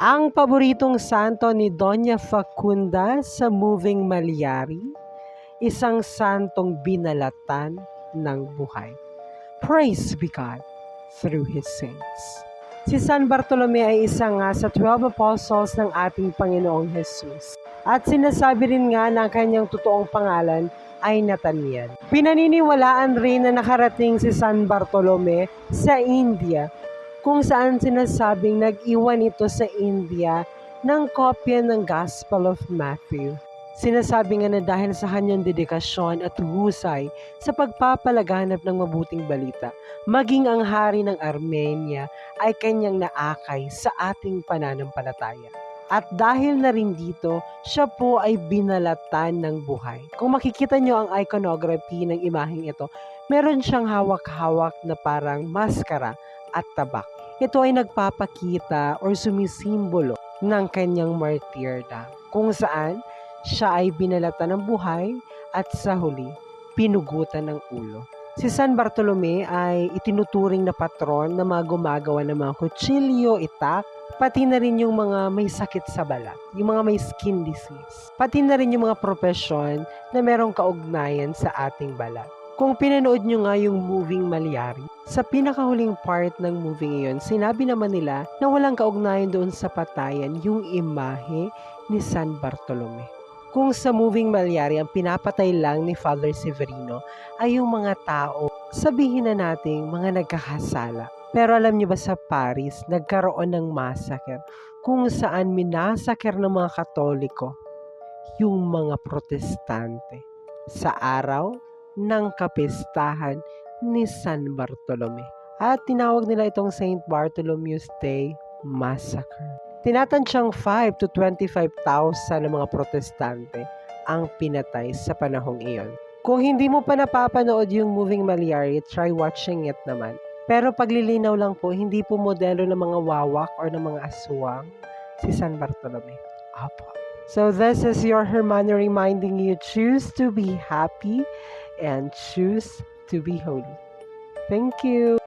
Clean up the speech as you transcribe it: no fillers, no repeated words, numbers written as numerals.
Ang paboritong santo ni Doña Facunda sa Moving Maliari, isang santong binalatan ng buhay. Praise be God through His saints. Si San Bartolome ay isa nga sa 12 apostles ng ating Panginoong Jesus. At sinasabi rin nga na ang kanyang totoong pangalan ay Nathaniel. Pinaniniwalaan rin na nakarating si San Bartolome sa India, kung saan sinasabing nag-iwan ito sa India ng kopya ng Gospel of Matthew. Sinasabi nga na dahil sa kanyang dedikasyon at husay sa pagpapalaganap ng mabuting balita, maging ang hari ng Armenia ay kanyang naakay sa ating pananampalataya. At dahil na rin dito, siya po ay binalatan ng buhay. Kung makikita nyo ang iconography ng imaheng ito, meron siyang hawak-hawak na parang maskara at tabak. Ito ay nagpapakita or sumisimbolo ng kanyang martyrdom, kung saan siya ay binalatan ng buhay at sa huli, pinugutan ng ulo. Si San Bartolome ay itinuturing na patron na mga gumagawa ng mga kutsilyo, itak, pati na rin yung mga may sakit sa balat, yung mga may skin disease, pati na rin yung mga propesyon na merong kaugnayan sa ating balat. Kung pinanood nyo nga yung Moving Maliari, sa pinakahuling part ng movie iyon, sinabi naman nila na walang kaugnayan doon sa patayan yung imahe ni San Bartolome. Kung sa Moving Maliari, ang pinapatay lang ni Father Severino ay yung mga tao, sabihin na nating mga nagkakasala. Pero alam niyo ba sa Paris, nagkaroon ng massacre kung saan minasaker ng mga Katoliko yung mga Protestante sa araw ng kapistahan ni San Bartolome. At tinawag nila itong St. Bartholomew's Day Massacre. Tinatantsyang 5 to 25,000 ng mga Protestante ang pinatay sa panahong iyon. Kung hindi mo pa napapanood yung Moving Maliari, try watching it naman. Pero paglilinaw lang po, hindi po modelo ng mga wawak or ng mga aswang si San Bartolome. Apo. So this is your Hermano reminding you, choose to be happy and choose to be holy. Thank you.